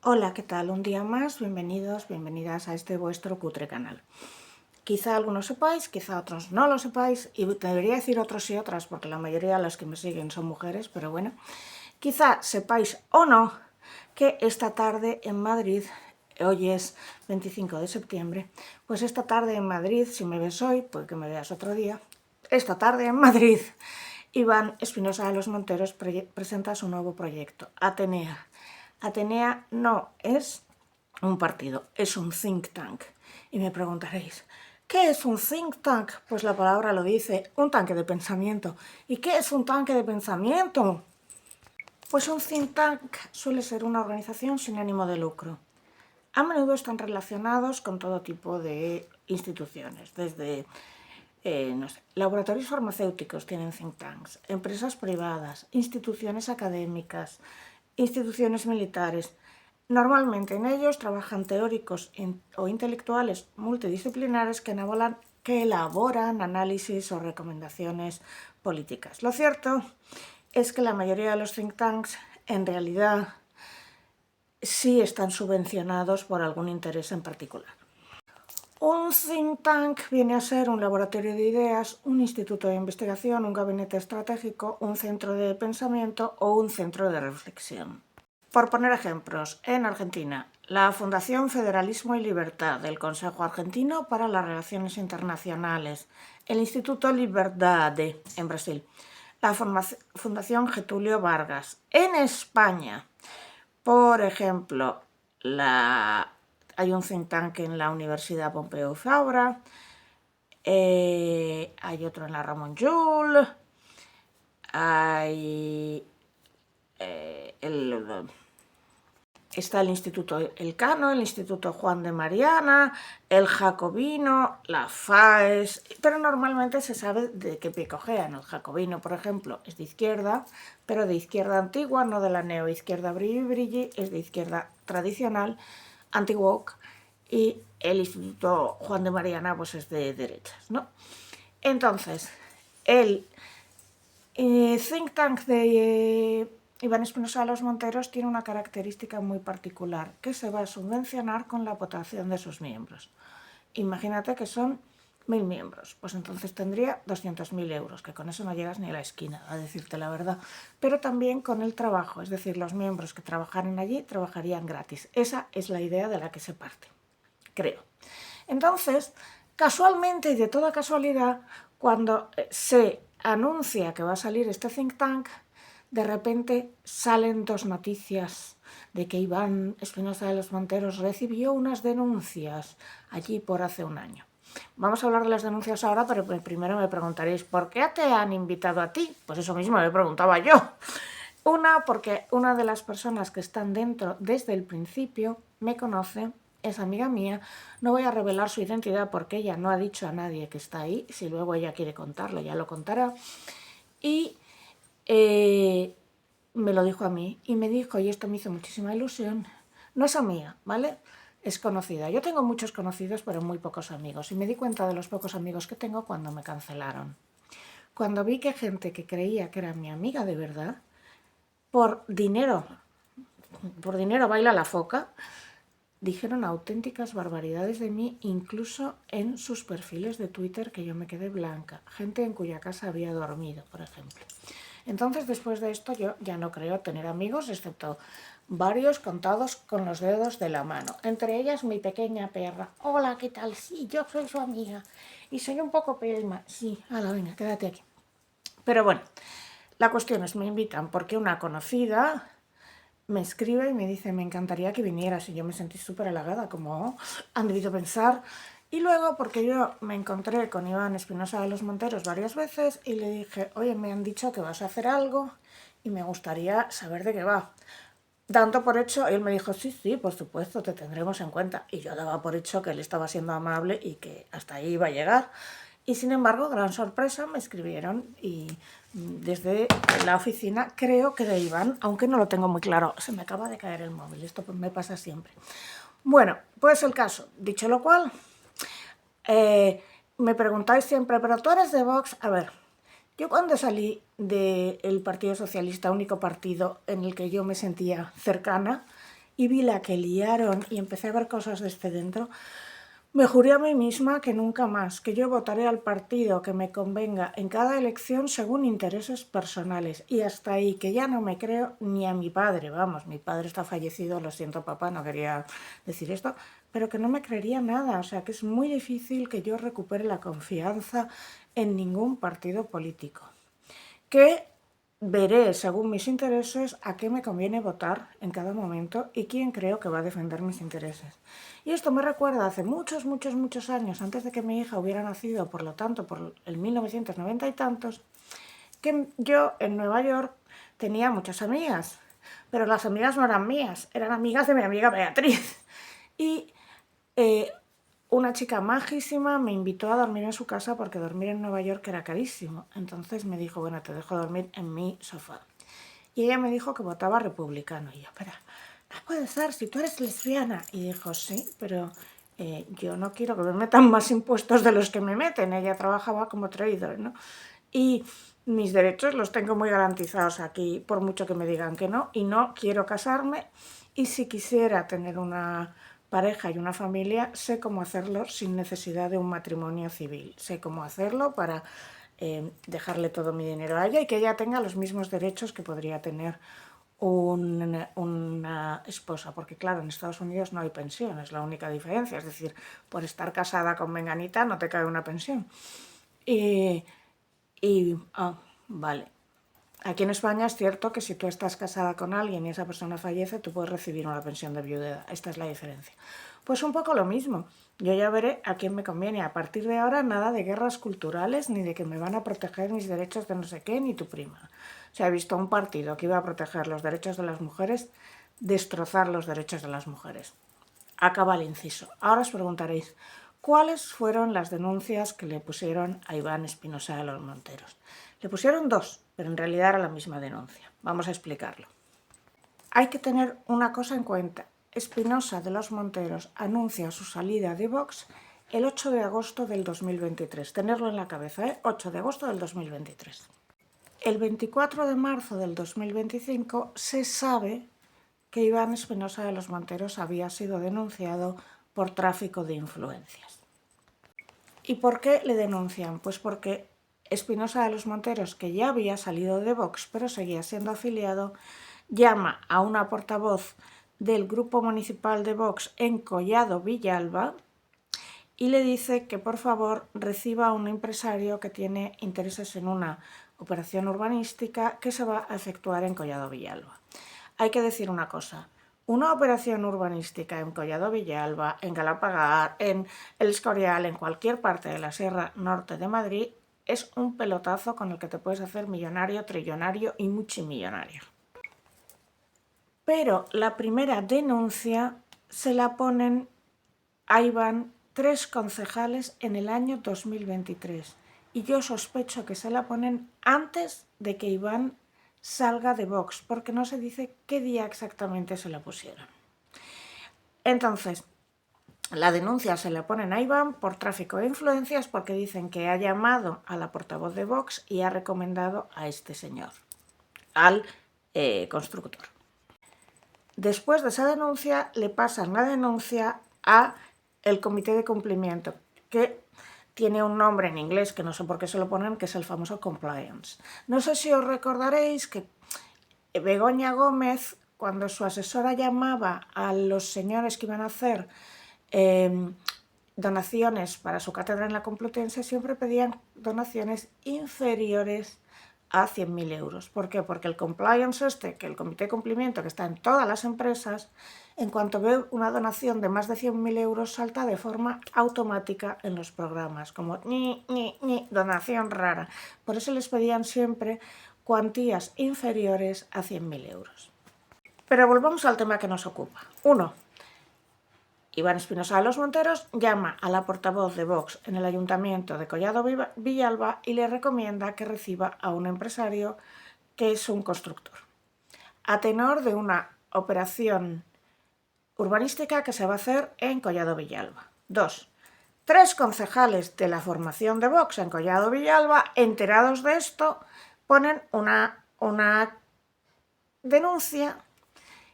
Hola, ¿qué tal? Un día más, bienvenidos, bienvenidas a este vuestro cutre canal. Quizá algunos sepáis, quizá otros no lo sepáis, y debería decir otros y otras, porque la mayoría de las que me siguen son mujeres, pero bueno, quizá sepáis o no que esta tarde en Madrid, hoy es 25 de septiembre, pues esta tarde en Madrid, si me ves hoy, puede que me veas otro día, esta tarde en Madrid, Iván Espinosa de los Monteros presenta su nuevo proyecto, Atenea. Atenea no es un partido, es un think tank. Y me preguntaréis, ¿qué es un think tank? Pues la palabra lo dice, un tanque de pensamiento. ¿Y qué es un tanque de pensamiento? Pues un think tank suele ser una organización sin ánimo de lucro. A menudo están relacionados con todo tipo de instituciones, desde no sé, laboratorios farmacéuticos tienen think tanks, empresas privadas, instituciones académicas, instituciones militares. Normalmente en ellos trabajan teóricos o intelectuales multidisciplinares que elaboran análisis o recomendaciones políticas. Lo cierto es que la mayoría de los think tanks en realidad sí están subvencionados por algún interés en particular. Un think tank viene a ser un laboratorio de ideas, un instituto de investigación, un gabinete estratégico, un centro de pensamiento o un centro de reflexión. Por poner ejemplos, en Argentina, la Fundación Federalismo y Libertad del Consejo Argentino para las Relaciones Internacionales, el Instituto Liberdade en Brasil, la Fundación Getulio Vargas. En España, por ejemplo, hay un think tank en la Universidad Pompeu Fabra, hay otro en la Ramon Llull, está el Instituto Elcano, el Instituto Juan de Mariana, el Jacobino, la FAES, pero normalmente se sabe de qué pie cojean. El Jacobino, por ejemplo, es de izquierda, pero de izquierda antigua, no de la neoizquierda brilli brilli, es de izquierda tradicional, anti-woke, y el Instituto Juan de Mariana pues es de derechas, ¿no? Entonces, el think tank de Iván Espinosa de los Monteros tiene una característica muy particular, que se va a subvencionar con la votación de sus miembros. Imagínate que son 1000 miembros, pues entonces tendría 200.000 euros, que con eso no llegas ni a la esquina, a decirte la verdad. Pero también con el trabajo, es decir, los miembros que trabajaran allí trabajarían gratis. Esa es la idea de la que se parte, creo. Entonces, casualmente y de toda casualidad, cuando se anuncia que va a salir este think tank, de repente salen dos noticias de que Iván Espinosa de los Monteros recibió unas denuncias allí por hace un año. Vamos a hablar de las denuncias ahora, pero primero me preguntaréis, ¿por qué te han invitado a ti? Pues eso mismo me preguntaba yo. Una, porque una de las personas que están dentro desde el principio me conoce, es amiga mía. No voy a revelar su identidad porque ella no ha dicho a nadie que está ahí. Si luego ella quiere contarlo, ya lo contará. Y me lo dijo a mí y me dijo, y esto me hizo muchísima ilusión, no es amiga, ¿vale? Es conocida. Yo tengo muchos conocidos, pero muy pocos amigos. Y me di cuenta de los pocos amigos que tengo cuando me cancelaron. Cuando vi que gente que creía que era mi amiga de verdad, por dinero baila la foca, dijeron auténticas barbaridades de mí, incluso en sus perfiles de Twitter, que yo me quedé blanca. Gente en cuya casa había dormido, por ejemplo. Entonces, después de esto, yo ya no creo tener amigos, excepto varios contados con los dedos de la mano. Entre ellas, mi pequeña perra. Hola, ¿qué tal? Sí, yo soy su amiga. Y soy un poco pelma. Sí, hala, venga, quédate aquí. Pero bueno, la cuestión es, me invitan porque una conocida me escribe y me dice, me encantaría que vinieras. Y yo me sentí súper halagada, como han debido pensar. Y luego, porque yo me encontré con Iván Espinosa de los Monteros varias veces y le dije, oye, me han dicho que vas a hacer algo y me gustaría saber de qué va. Dando por hecho, él me dijo, sí, sí, por supuesto, te tendremos en cuenta. Y yo daba por hecho que él estaba siendo amable y que hasta ahí iba a llegar. Y sin embargo, gran sorpresa, me escribieron y desde la oficina, creo que de Iván, aunque no lo tengo muy claro, se me acaba de caer el móvil, esto me pasa siempre. Bueno, pues el caso, dicho lo cual, me preguntáis siempre, ¿pero tú eres de Vox? A ver, yo cuando salí del Partido Socialista, único partido en el que yo me sentía cercana y vi la que liaron y empecé a ver cosas desde dentro, me juré a mí misma que nunca más, que yo votaré al partido que me convenga en cada elección según intereses personales. Y hasta ahí, que ya no me creo ni a mi padre, vamos, mi padre está fallecido, lo siento papá, no quería decir esto, pero que no me creería nada, o sea que es muy difícil que yo recupere la confianza en ningún partido político. Que veré, según mis intereses, a qué me conviene votar en cada momento y quién creo que va a defender mis intereses. Y esto me recuerda hace muchos, muchos, muchos años, antes de que mi hija hubiera nacido, por lo tanto, por el 1990 y tantos, que yo en Nueva York tenía muchas amigas, pero las amigas no eran mías, eran amigas de mi amiga Beatriz. Y una chica majísima me invitó a dormir en su casa porque dormir en Nueva York era carísimo. Entonces me dijo, bueno, te dejo dormir en mi sofá. Y ella me dijo que votaba republicano. Y yo, pero no puede ser, si tú eres lesbiana. Y dijo, sí, pero yo no quiero que me metan más impuestos de los que me meten. Ella trabajaba como trader, ¿no? Y mis derechos los tengo muy garantizados aquí, por mucho que me digan que no. Y no quiero casarme. Y si quisiera tener una pareja y una familia, sé cómo hacerlo sin necesidad de un matrimonio civil. Sé cómo hacerlo para dejarle todo mi dinero a ella y que ella tenga los mismos derechos que podría tener una esposa, porque claro, en Estados Unidos no hay pensión, es la única diferencia, es decir, por estar casada con menganita no te cae una pensión. Vale. Aquí en España es cierto que si tú estás casada con alguien y esa persona fallece, tú puedes recibir una pensión de viudedad. Esta es la diferencia. Pues un poco lo mismo. Yo ya veré a quién me conviene. A partir de ahora, nada de guerras culturales, ni de que me van a proteger mis derechos de no sé qué, ni tu prima. O sea, he visto un partido que iba a proteger los derechos de las mujeres, destrozar los derechos de las mujeres. Acaba el inciso. Ahora os preguntaréis, ¿cuáles fueron las denuncias que le pusieron a Iván Espinosa de los Monteros? Le pusieron dos, pero en realidad era la misma denuncia. Vamos a explicarlo. Hay que tener una cosa en cuenta. Espinosa de los Monteros anuncia su salida de Vox el 8 de agosto del 2023. Tenerlo en la cabeza, ¿eh? 8 de agosto del 2023. El 24 de marzo del 2025 se sabe que Iván Espinosa de los Monteros había sido denunciado por tráfico de influencias. ¿Y por qué le denuncian? Pues porque Espinosa de los Monteros, que ya había salido de Vox pero seguía siendo afiliado, llama a una portavoz del grupo municipal de Vox en Collado Villalba y le dice que por favor reciba a un empresario que tiene intereses en una operación urbanística que se va a efectuar en Collado Villalba. Hay que decir una cosa, una operación urbanística en Collado Villalba, en Galapagar, en El Escorial, en cualquier parte de la Sierra Norte de Madrid, es un pelotazo con el que te puedes hacer millonario, trillonario y multimillonario. Pero la primera denuncia se la ponen a Iván 3 concejales en el año 2023. Y yo sospecho que se la ponen antes de que Iván salga de Vox, porque no se dice qué día exactamente se la pusieron. Entonces, la denuncia se la ponen a Iván por tráfico de influencias porque dicen que ha llamado a la portavoz de Vox y ha recomendado a este señor, al constructor. Después de esa denuncia, le pasan la denuncia a el comité de cumplimiento, que tiene un nombre en inglés que no sé por qué se lo ponen, que es el famoso compliance. No sé si os recordaréis que Begoña Gómez, cuando su asesora llamaba a los señores que iban a hacer donaciones para su cátedra en la Complutense, siempre pedían donaciones inferiores a 100.000 euros. ¿Por qué? Porque el compliance que el comité de cumplimiento que está en todas las empresas, en cuanto ve una donación de más de 100.000 euros, salta de forma automática en los programas, como donación rara. Por eso les pedían siempre cuantías inferiores a 100.000 euros. Pero volvamos al tema que nos ocupa. 1. Iván Espinosa de los Monteros llama a la portavoz de Vox en el Ayuntamiento de Collado Villalba y le recomienda que reciba a un empresario que es un constructor, a tenor de una operación urbanística que se va a hacer en Collado Villalba. 2. 3 concejales de la formación de Vox en Collado Villalba, enterados de esto, ponen una denuncia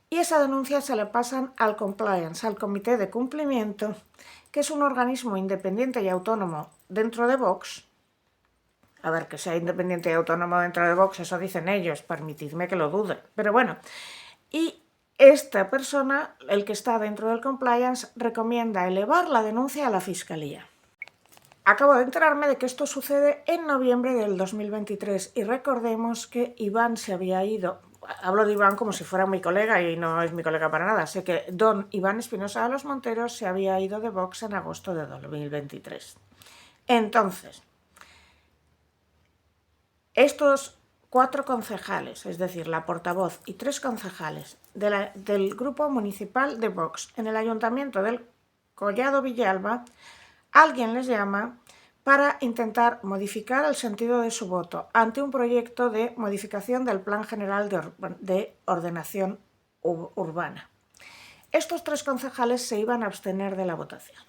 y esa denuncia se le pasan al compliance, al comité de cumplimiento, que es un organismo independiente y autónomo dentro de Vox. A ver, que sea independiente y autónomo dentro de Vox, eso dicen ellos, permitidme que lo dude, pero bueno. Y esta persona, el que está dentro del compliance, recomienda elevar la denuncia a la Fiscalía. Acabo de enterarme de que esto sucede en noviembre del 2023 y recordemos que Iván se había ido, hablo de Iván como si fuera mi colega y no es mi colega para nada, sé que don Iván Espinosa de los Monteros se había ido de Vox en agosto de 2023. Entonces, estos 4 concejales, es decir, la portavoz y 3 concejales del grupo municipal de Vox en el ayuntamiento del Collado Villalba, alguien les llama para intentar modificar el sentido de su voto ante un proyecto de modificación del Plan General de Ordenación Urbana. Estos 3 concejales se iban a abstener de la votación.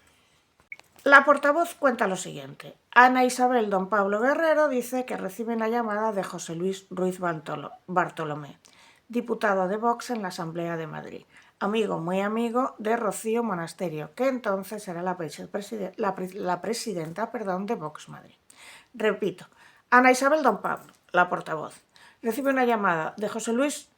La portavoz cuenta lo siguiente. Ana Isabel Don Pablo Guerrero dice que recibe una llamada de José Luis Ruiz Bartolomé, diputado de Vox en la Asamblea de Madrid, amigo, muy amigo de Rocío Monasterio, que entonces era la presidenta de Vox Madrid. Repito, Ana Isabel Don Pablo, la portavoz, recibe una llamada de José Luis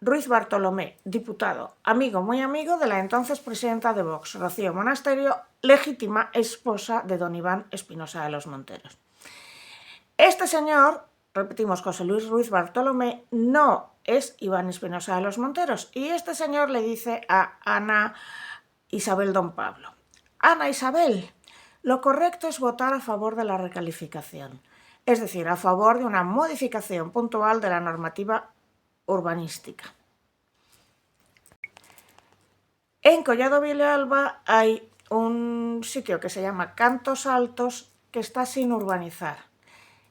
Ruiz Bartolomé, diputado, amigo, muy amigo de la entonces presidenta de Vox, Rocío Monasterio, legítima esposa de don Iván Espinosa de los Monteros. Este señor, repetimos, José Luis Ruiz Bartolomé, no es Iván Espinosa de los Monteros, y este señor le dice a Ana Isabel Don Pablo: Ana Isabel, lo correcto es votar a favor de la recalificación, es decir, a favor de una modificación puntual de la normativa urbanística. En Collado Villalba hay un sitio que se llama Cantos Altos que está sin urbanizar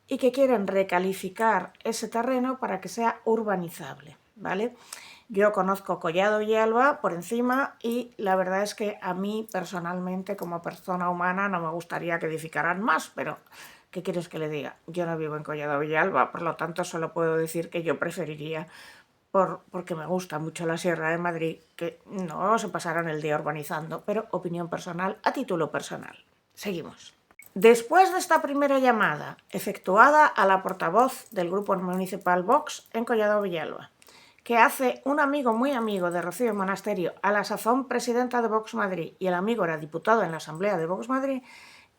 y que quieren recalificar ese terreno para que sea urbanizable, ¿vale? Yo conozco Collado Villalba por encima y la verdad es que a mí personalmente, como persona humana, no me gustaría que edificaran más, pero ¿qué quieres que le diga? Yo no vivo en Collado Villalba, por lo tanto solo puedo decir que yo preferiría, porque me gusta mucho la Sierra de Madrid, que no se pasaran el día urbanizando, pero opinión personal a título personal. Seguimos. Después de esta primera llamada efectuada a la portavoz del grupo municipal Vox en Collado Villalba, que hace un amigo muy amigo de Rocío Monasterio, a la sazón presidenta de Vox Madrid, y el amigo era diputado en la Asamblea de Vox Madrid,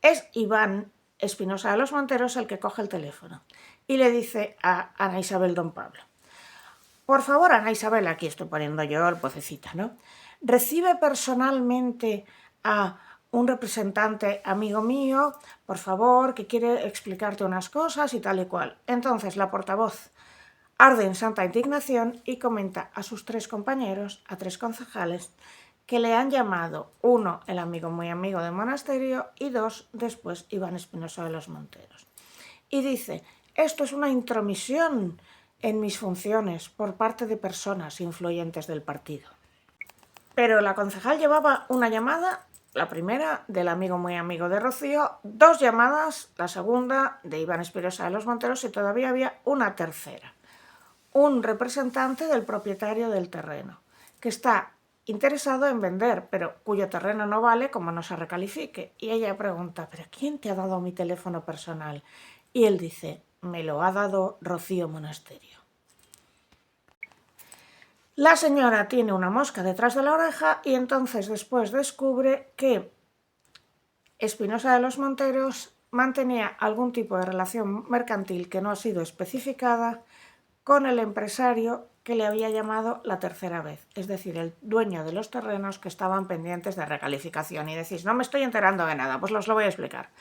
es Iván Espinosa de los Monteros el que coge el teléfono y le dice a Ana Isabel Don Pablo: por favor, Ana Isabel, aquí estoy poniendo yo el vocecita, ¿no? Recibe personalmente a un representante amigo mío, por favor, que quiere explicarte unas cosas y tal y cual. Entonces la portavoz arde en santa indignación y comenta a sus 3 compañeros, a 3 concejales, que le han llamado, 1, el amigo muy amigo de Monasterio, y 2, después, Iván Espinosa de los Monteros. Y dice: esto es una intromisión en mis funciones por parte de personas influyentes del partido. Pero la concejal llevaba una llamada, la primera del amigo muy amigo de Rocío, 2 llamadas, la segunda de Iván Espinosa de los Monteros, y todavía había una tercera. Un representante del propietario del terreno, que está interesado en vender, pero cuyo terreno no vale como no se recalifique. Y ella pregunta: ¿pero quién te ha dado mi teléfono personal? Y él dice: me lo ha dado Rocío Monasterio. La señora tiene una mosca detrás de la oreja y entonces después descubre que Espinosa de los Monteros mantenía algún tipo de relación mercantil que no ha sido especificada con el empresario que le había llamado la tercera vez, es decir, el dueño de los terrenos que estaban pendientes de recalificación. Y decís: no me estoy enterando de nada, pues os lo voy a explicar.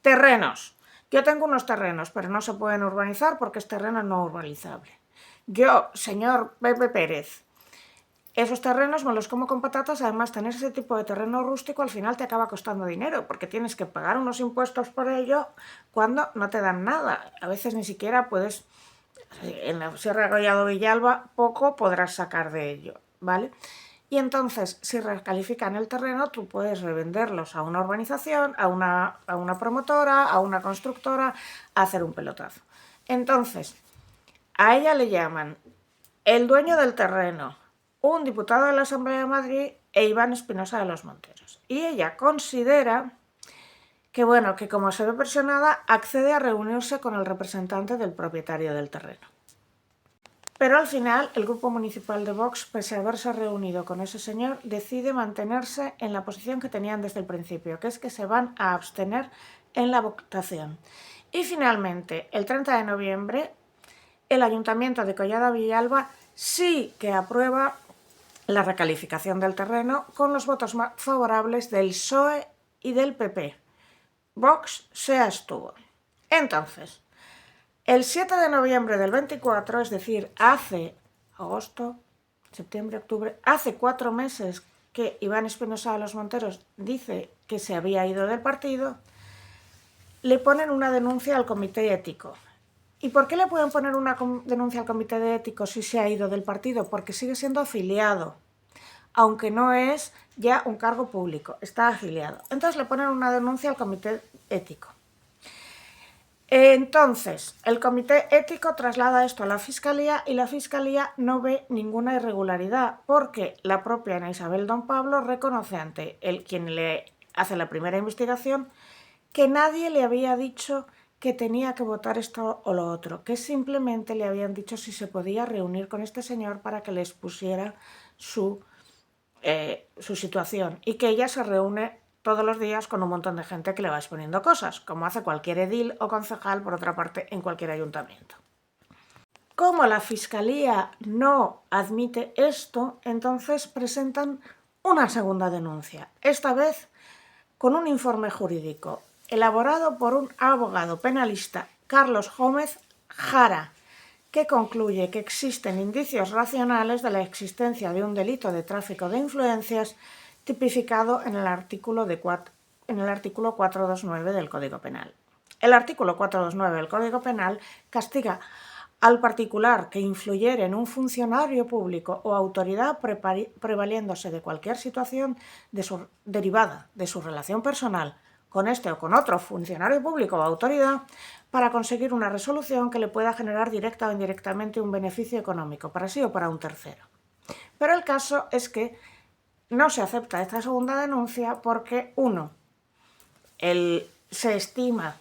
Terrenos. Yo tengo unos terrenos, pero no se pueden urbanizar porque es terreno no urbanizable. Yo, señor Pepe Pérez, esos terrenos me los como con patatas. Además, tener ese tipo de terreno rústico al final te acaba costando dinero, porque tienes que pagar unos impuestos por ello cuando no te dan nada. A veces ni siquiera puedes, en la Sierra de Collado Villalba, poco podrás sacar de ello, ¿vale? Y entonces, si recalifican el terreno, tú puedes revenderlos a una urbanización, a una promotora, a una constructora, a hacer un pelotazo. Entonces, a ella le llaman el dueño del terreno, un diputado de la Asamblea de Madrid e Iván Espinosa de los Monteros. Y ella considera que, bueno, que como se ve presionada, accede a reunirse con el representante del propietario del terreno. Pero al final, el grupo municipal de Vox, pese a haberse reunido con ese señor, decide mantenerse en la posición que tenían desde el principio, que es que se van a abstener en la votación. Y finalmente, el 30 de noviembre, el Ayuntamiento de Collado Villalba sí que aprueba la recalificación del terreno con los votos favorables del PSOE y del PP. Vox se abstuvo. Entonces, el 7 de noviembre del 24, es decir, hace agosto, septiembre, octubre, hace 4 meses que Iván Espinosa de los Monteros dice que se había ido del partido, le ponen una denuncia al comité ético. ¿Y por qué le pueden poner una denuncia al comité de ético si se ha ido del partido? Porque sigue siendo afiliado, aunque no es ya un cargo público, está afiliado. Entonces le ponen una denuncia al comité ético. Entonces, el comité ético traslada esto a la Fiscalía y la Fiscalía no ve ninguna irregularidad porque la propia Ana Isabel Don Pablo reconoce ante quien le hace la primera investigación que nadie le había dicho que tenía que votar esto o lo otro, que simplemente le habían dicho si se podía reunir con este señor para que le expusiera su situación y que ella se reúne todos los días con un montón de gente que le va exponiendo cosas, como hace cualquier edil o concejal, por otra parte, en cualquier ayuntamiento. Como la Fiscalía no admite esto, entonces presentan una segunda denuncia, esta vez con un informe jurídico elaborado por un abogado penalista, Carlos Gómez Jara, que concluye que existen indicios racionales de la existencia de un delito de tráfico de influencias tipificado en el artículo 429 del Código Penal. El artículo 429 del Código Penal castiga al particular que influyere en un funcionario público o autoridad prevaliéndose de cualquier situación derivada de su relación personal con este o con otro funcionario público o autoridad para conseguir una resolución que le pueda generar directa o indirectamente un beneficio económico para sí o para un tercero. Pero el caso es que no se acepta esta segunda denuncia porque, uno, se estima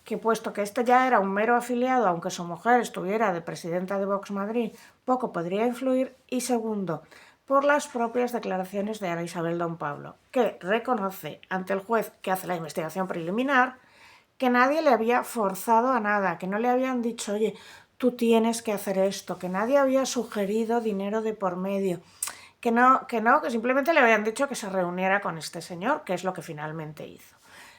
que puesto que este ya era un mero afiliado, aunque su mujer estuviera de presidenta de Vox Madrid, poco podría influir, y segundo, por las propias declaraciones de Ana Isabel Don Pablo, que reconoce ante el juez que hace la investigación preliminar que nadie le había forzado a nada, que no le habían dicho, oye, tú tienes que hacer esto, que nadie había sugerido dinero de por medio, que simplemente le habían dicho que se reuniera con este señor, que es lo que finalmente hizo.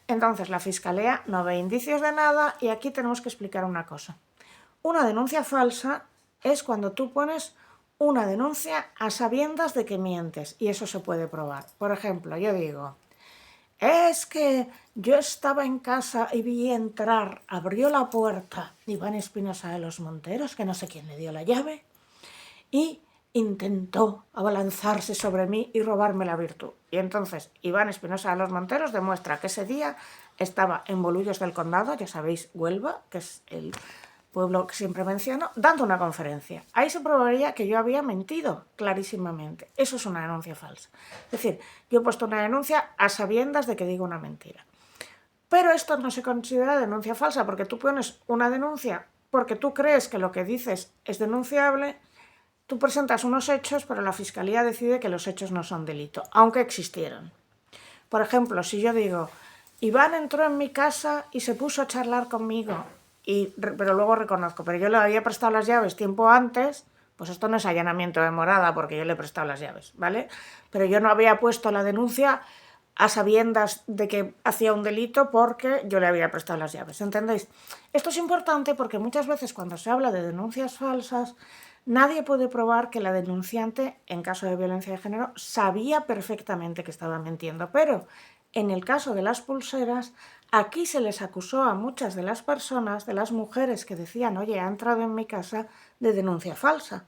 Entonces la Fiscalía no ve indicios de nada y aquí tenemos que explicar una cosa. Una denuncia falsa es cuando tú pones una denuncia a sabiendas de que mientes y eso se puede probar. Por ejemplo, yo digo, es que yo estaba en casa y vi entrar, abrió la puerta Iván Espinosa de los Monteros, que no sé quién le dio la llave, y intentó abalanzarse sobre mí y robarme la virtud. Y entonces Iván Espinosa de los Monteros demuestra que ese día estaba en Bolullos del Condado, ya sabéis, Huelva, que es el pueblo que siempre menciono, dando una conferencia. Ahí se probaría que yo había mentido clarísimamente. Eso es una denuncia falsa. Es decir, yo he puesto una denuncia a sabiendas de que digo una mentira. Pero esto no se considera denuncia falsa porque tú pones una denuncia porque tú crees que lo que dices es denunciable. Tú presentas unos hechos, pero la Fiscalía decide que los hechos no son delito, aunque existieron. Por ejemplo, si yo digo, Iván entró en mi casa y se puso a charlar conmigo, pero luego reconozco, pero yo le había prestado las llaves tiempo antes, pues esto no es allanamiento de morada porque yo le he prestado las llaves, ¿vale? Pero yo no había puesto la denuncia a sabiendas de que hacía un delito porque yo le había prestado las llaves, ¿entendéis? Esto es importante porque muchas veces cuando se habla de denuncias falsas, nadie puede probar que la denunciante, en caso de violencia de género, sabía perfectamente que estaba mintiendo. Pero en el caso de las pulseras, aquí se les acusó a muchas de las personas, de las mujeres que decían, oye, ha entrado en mi casa, de denuncia falsa.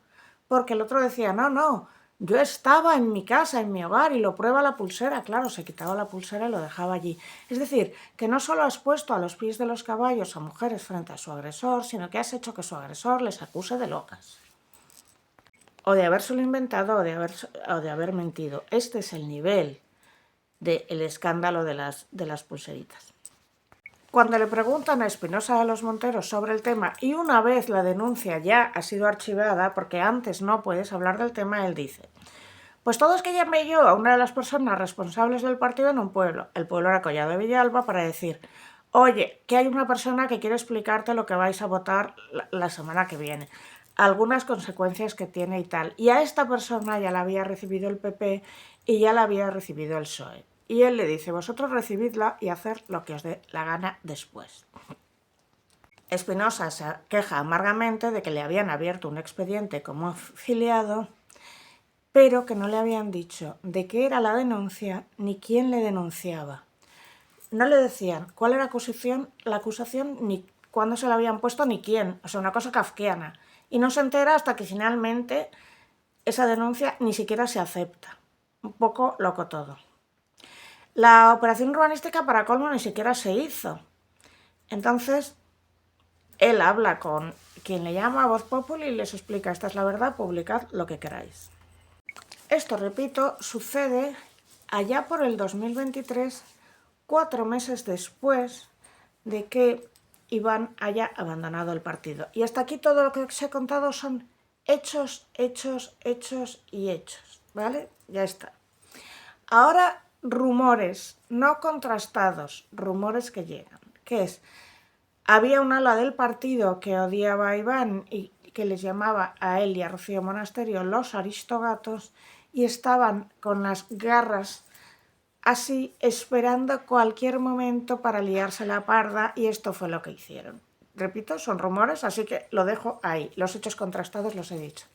Porque el otro decía, no, yo estaba en mi casa, en mi hogar, y lo prueba la pulsera. Claro, se quitaba la pulsera y lo dejaba allí. Es decir, que no solo has puesto a los pies de los caballos a mujeres frente a su agresor, sino que has hecho que su agresor les acuse de locas. o de habérselo inventado o de haber mentido. Este es el nivel del escándalo de las pulseritas. Cuando le preguntan a Espinosa de los Monteros sobre el tema y una vez la denuncia ya ha sido archivada, porque antes no puedes hablar del tema, él dice: pues todo es que llamé yo a una de las personas responsables del partido en un pueblo, el pueblo era Collado de Villalba, para decir: oye, que hay una persona que quiere explicarte lo que vais a votar la semana que viene, algunas consecuencias que tiene y tal. Y a esta persona ya la había recibido el PP y ya la había recibido el PSOE. Y él le dice: vosotros recibidla y hacer lo que os dé la gana después. Espinosa se queja amargamente de que le habían abierto un expediente como afiliado, pero que no le habían dicho de qué era la denuncia ni quién le denunciaba. No le decían cuál era la acusación, ni cuándo se la habían puesto, ni quién. O sea, una cosa kafkiana. Y no se entera hasta que finalmente esa denuncia ni siquiera se acepta. Un poco loco todo. La operación urbanística, para colmo, ni siquiera se hizo. Entonces, él habla con quien le llama a Voz Populi y les explica: esta es la verdad, publicad lo que queráis. Esto, repito, sucede allá por el 2023, 4 meses después de que Iván haya abandonado el partido. Y hasta aquí todo lo que os he contado son hechos, hechos, hechos y hechos, ¿vale? Ya está. Ahora, rumores no contrastados, rumores que llegan. ¿Qué es? Había un ala del partido que odiaba a Iván y que les llamaba a él y a Rocío Monasterio los aristogatos, y estaban con las garras así esperando cualquier momento para liarse la parda, y esto fue lo que hicieron. Repito, son rumores, así que lo dejo ahí. Los hechos contrastados los he dicho.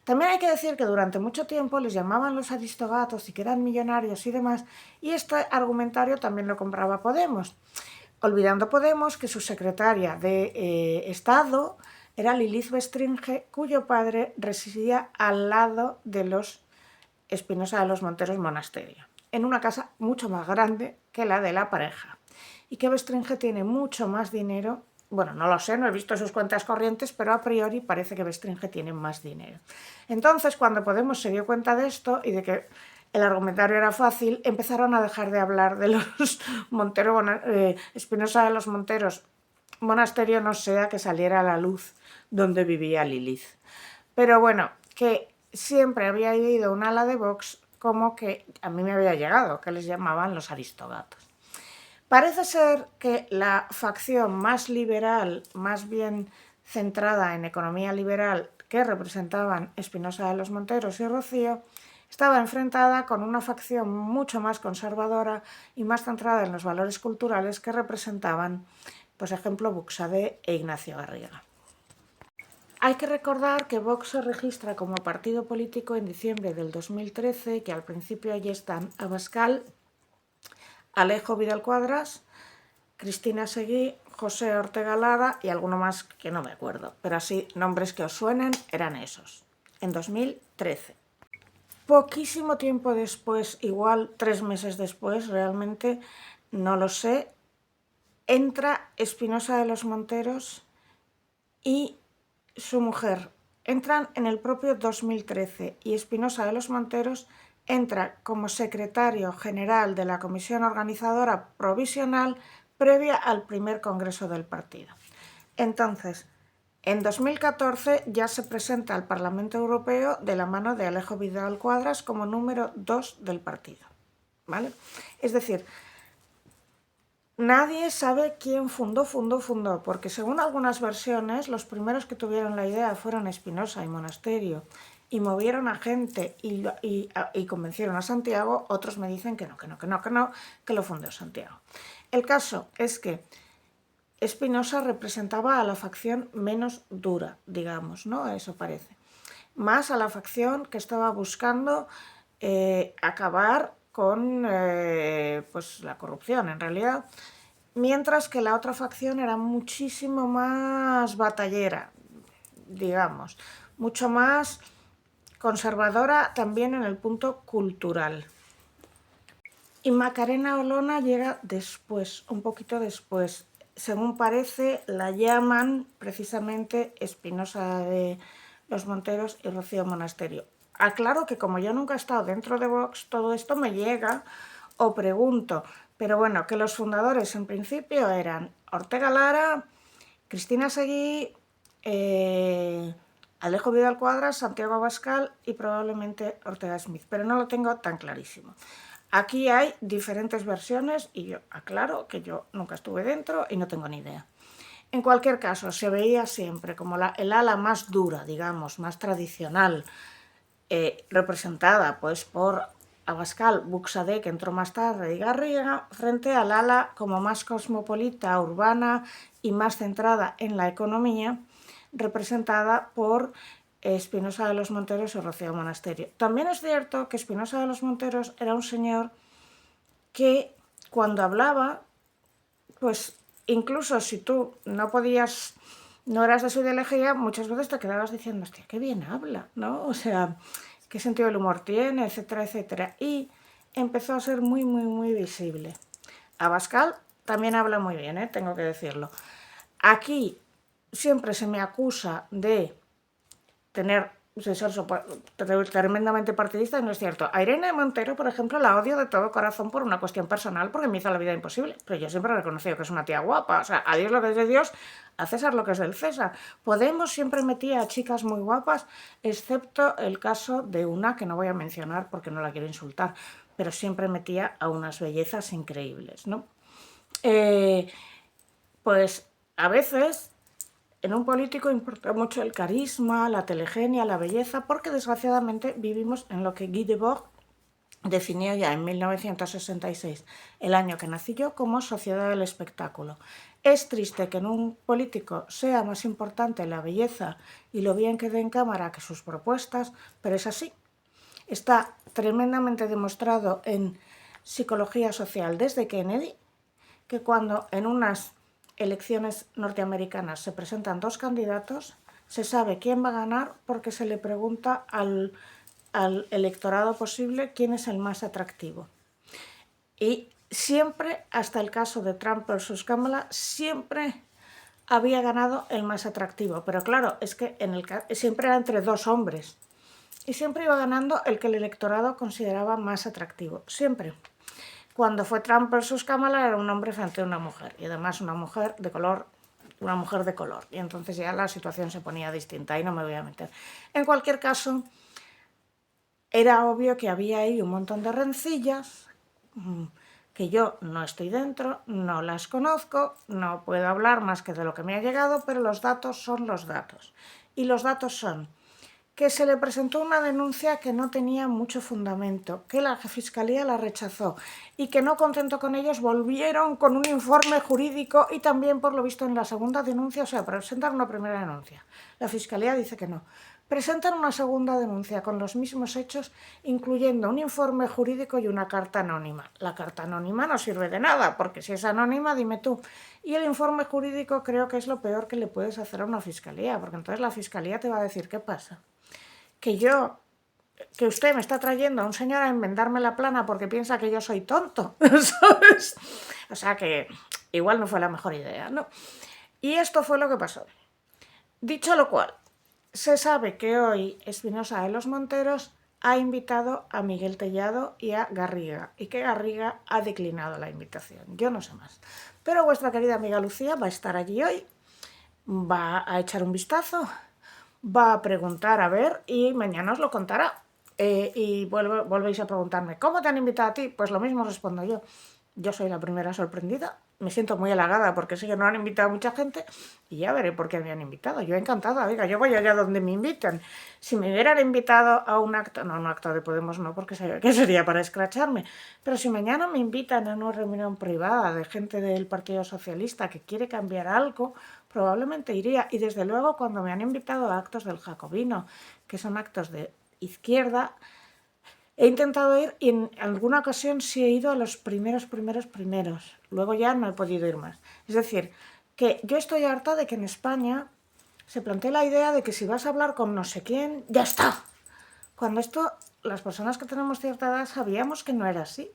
También hay que decir que durante mucho tiempo les llamaban los aristogatos y que eran millonarios y demás, y este argumentario también lo compraba Podemos, olvidando Podemos que su secretaria de Estado era Lilith Bestringe, cuyo padre residía al lado de los Espinosa de los Monteros Monasterio, en una casa mucho más grande que la de la pareja, y que Bestringe tiene mucho más dinero. Bueno, no lo sé, no he visto sus cuentas corrientes, pero a priori parece que Bestringe tiene más dinero. Entonces, cuando Podemos se dio cuenta de esto y de que el argumentario era fácil, empezaron a dejar de hablar de los Espinosa de los Monteros Monasterio, no sea que saliera a la luz donde vivía Lilith. Pero bueno, que siempre había oído un ala de Vox como que a mí me había llegado, que les llamaban los aristogatos. Parece ser que la facción más liberal, más bien centrada en economía liberal, que representaban Espinosa de los Monteros y Rocío, estaba enfrentada con una facción mucho más conservadora y más centrada en los valores culturales que representaban, por ejemplo, Buxade e Ignacio Garriga. Hay que recordar que Vox se registra como partido político en diciembre del 2013, que al principio allí están Abascal, Alejo Vidal Cuadras, Cristina Seguí, José Ortega Lara y alguno más que no me acuerdo, pero así nombres que os suenen eran esos, en 2013. Poquísimo tiempo después, igual 3 meses después, realmente no lo sé, entra Espinosa de los Monteros y su mujer. Entran en el propio 2013 y Espinosa de los Monteros entra como secretario general de la comisión organizadora provisional previa al primer congreso del partido. Entonces, en 2014 ya se presenta al Parlamento Europeo de la mano de Alejo Vidal Cuadras como número 2 del partido, ¿vale? Es decir, nadie sabe quién fundó, porque según algunas versiones, los primeros que tuvieron la idea fueron Espinosa y Monasterio, y movieron a gente y convencieron a Santiago. Otros me dicen que no, que lo fundó Santiago. El caso es que Espinosa representaba a la facción menos dura, digamos, ¿no? Eso parece. Más a la facción que estaba buscando acabar con pues la corrupción, en realidad. Mientras que la otra facción era muchísimo más batallera, digamos, mucho más conservadora también en el punto cultural. Y Macarena Olona llega después, un poquito después. Según parece, la llaman precisamente Espinosa de los Monteros y Rocío Monasterio. Aclaro que como yo nunca he estado dentro de Vox, todo esto me llega o pregunto, pero bueno, que los fundadores en principio eran Ortega Lara, Cristina Seguí, Alejo Vidal Cuadras, Santiago Abascal y probablemente Ortega Smith, pero no lo tengo tan clarísimo. Aquí hay diferentes versiones y yo aclaro que yo nunca estuve dentro y no tengo ni idea. En cualquier caso, se veía siempre como el ala más dura, digamos, más tradicional, representada pues por Abascal, Buxadé, que entró más tarde, y Garriga, frente al ala como más cosmopolita, urbana y más centrada en la economía, representada por Espinosa de los Monteros y Rocío Monasterio. También es cierto que Espinosa de los Monteros era un señor que cuando hablaba, pues incluso si tú no eras de su ideología, muchas veces te quedabas diciendo, hostia, qué bien habla, ¿no? O sea, qué sentido del humor tiene, etcétera, etcétera. Y empezó a ser muy, muy, muy visible. Abascal también habla muy bien, tengo que decirlo. Aquí siempre se me acusa de ser tremendamente partidista y no es cierto. A Irene Montero, por ejemplo, la odio de todo corazón por una cuestión personal porque me hizo la vida imposible, pero yo siempre he reconocido que es una tía guapa, o sea, a Dios lo que es de Dios, a César lo que es del César. Podemos siempre metía a chicas muy guapas, excepto el caso de una que no voy a mencionar porque no la quiero insultar, pero siempre metía a unas bellezas increíbles, ¿no? Pues a veces en un político importa mucho el carisma, la telegenia, la belleza, porque desgraciadamente vivimos en lo que Guy Debord definió ya en 1966, el año que nací yo, como sociedad del espectáculo. Es triste que en un político sea más importante la belleza y lo bien que dé en cámara que sus propuestas, pero es así. Está tremendamente demostrado en psicología social desde Kennedy que cuando en unas elecciones norteamericanas se presentan dos candidatos, se sabe quién va a ganar porque se le pregunta al electorado posible quién es el más atractivo. Y siempre, hasta el caso de Trump versus Kamala, siempre había ganado el más atractivo. Pero claro, es que siempre era entre dos hombres. Y siempre iba ganando el que el electorado consideraba más atractivo. Siempre. Cuando fue Trump versus Kamala era un hombre frente a una mujer. Y además una mujer de color. Y entonces ya la situación se ponía distinta y no me voy a meter. En cualquier caso, era obvio que había ahí un montón de rencillas que yo no estoy dentro, no las conozco, no puedo hablar más que de lo que me ha llegado, pero los datos son los datos. Y los datos son que se le presentó una denuncia que no tenía mucho fundamento, que la Fiscalía la rechazó y que no contento con ellos volvieron con un informe jurídico y también por lo visto en la segunda denuncia, o sea, presentan una primera denuncia. La Fiscalía dice que no. Presentan una segunda denuncia con los mismos hechos, incluyendo un informe jurídico y una carta anónima. La carta anónima no sirve de nada, porque si es anónima, dime tú. Y el informe jurídico creo que es lo peor que le puedes hacer a una fiscalía, porque entonces la Fiscalía te va a decir qué pasa. Que usted me está trayendo a un señor a enmendarme la plana porque piensa que yo soy tonto, ¿sabes? O sea que igual no fue la mejor idea, ¿no? Y esto fue lo que pasó. Dicho lo cual, se sabe que hoy Espinosa de los Monteros ha invitado a Miguel Tellado y a Garriga, y que Garriga ha declinado la invitación. Yo no sé más. Pero vuestra querida amiga Lucía va a estar allí hoy, va a echar un vistazo, va a preguntar a ver y mañana os lo contará. Y volvéis a preguntarme, ¿cómo te han invitado a ti? Pues lo mismo respondo yo. Yo soy la primera sorprendida. Me siento muy halagada porque sé que no han invitado a mucha gente y ya veré por qué me han invitado. Yo encantada, oiga, yo voy allá donde me invitan. Si me hubieran invitado a un acto, no, un acto de Podemos no, porque que sería para escracharme, pero si mañana me invitan a una reunión privada de gente del Partido Socialista que quiere cambiar algo, probablemente iría. Y desde luego cuando me han invitado a actos del Jacobino, que son actos de izquierda, he intentado ir y en alguna ocasión sí he ido a los primeros. Luego ya no he podido ir más. Es decir, que yo estoy harta de que en España se plantee la idea de que si vas a hablar con no sé quién, ¡ya está! Cuando esto, las personas que tenemos cierta edad sabíamos que no era así.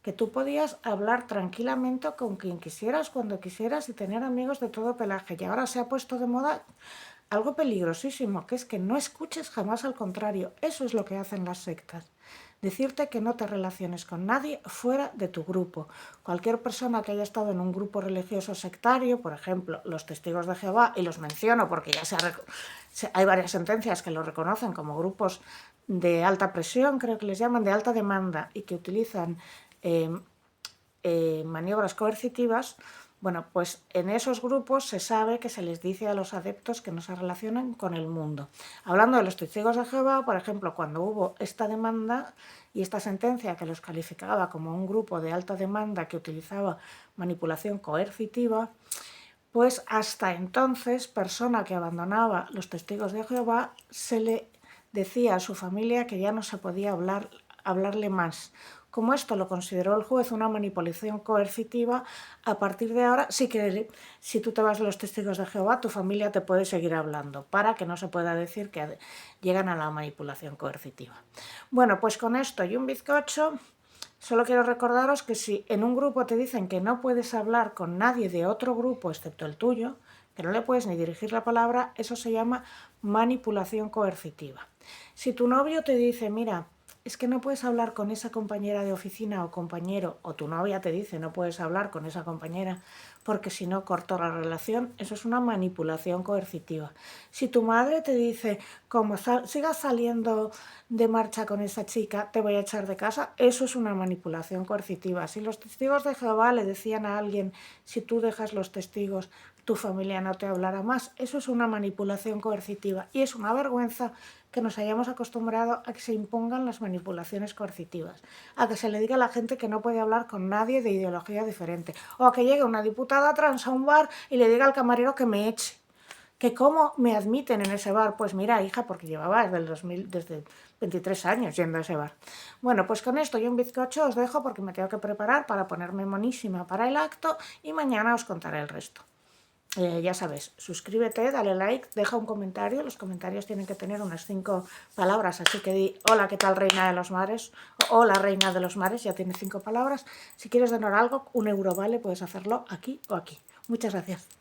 Que tú podías hablar tranquilamente con quien quisieras, cuando quisieras y tener amigos de todo pelaje. Y ahora se ha puesto de moda algo peligrosísimo, que es que no escuches jamás al contrario. Eso es lo que hacen las sectas. Decirte que no te relaciones con nadie fuera de tu grupo. Cualquier persona que haya estado en un grupo religioso sectario, por ejemplo, los Testigos de Jehová, y los menciono porque ya hay varias sentencias que lo reconocen como grupos de alta presión, creo que les llaman, de alta demanda, y que utilizan maniobras coercitivas. Bueno, pues en esos grupos se sabe que se les dice a los adeptos que no se relacionen con el mundo. Hablando de los Testigos de Jehová, por ejemplo, cuando hubo esta demanda y esta sentencia que los calificaba como un grupo de alta demanda que utilizaba manipulación coercitiva, pues hasta entonces, persona que abandonaba los Testigos de Jehová, se le decía a su familia que ya no se podía hablarle más. Como esto lo consideró el juez una manipulación coercitiva, a partir de ahora sí que si tú te vas de los Testigos de Jehová, tu familia te puede seguir hablando, para que no se pueda decir que llegan a la manipulación coercitiva. Bueno, pues con esto y un bizcocho, solo quiero recordaros que si en un grupo te dicen que no puedes hablar con nadie de otro grupo excepto el tuyo, que no le puedes ni dirigir la palabra, eso se llama manipulación coercitiva. Si tu novio te dice, mira, es que no puedes hablar con esa compañera de oficina o compañero, o tu novia te dice no puedes hablar con esa compañera porque si no corto la relación, eso es una manipulación coercitiva. Si tu madre te dice, como sigas saliendo de marcha con esa chica, te voy a echar de casa, eso es una manipulación coercitiva. Si los Testigos de Jehová le decían a alguien, si tú dejas los testigos, tu familia no te hablará más, eso es una manipulación coercitiva y es una vergüenza que nos hayamos acostumbrado a que se impongan las manipulaciones coercitivas, a que se le diga a la gente que no puede hablar con nadie de ideología diferente, o a que llegue una diputada trans a un bar y le diga al camarero que me eche. ¿Que cómo me admiten en ese bar? Pues mira, hija, porque llevaba desde 23 años yendo a ese bar. Bueno, pues con esto y un bizcocho os dejo porque me tengo que preparar para ponerme monísima para el acto y mañana os contaré el resto. Ya sabes, suscríbete, dale like, deja un comentario. Los comentarios tienen que tener unas 5 palabras, así que di hola, ¿qué tal, reina de los mares? O hola, reina de los mares, ya tiene 5 palabras. Si quieres donar algo, 1 euro vale, puedes hacerlo aquí o aquí. Muchas gracias.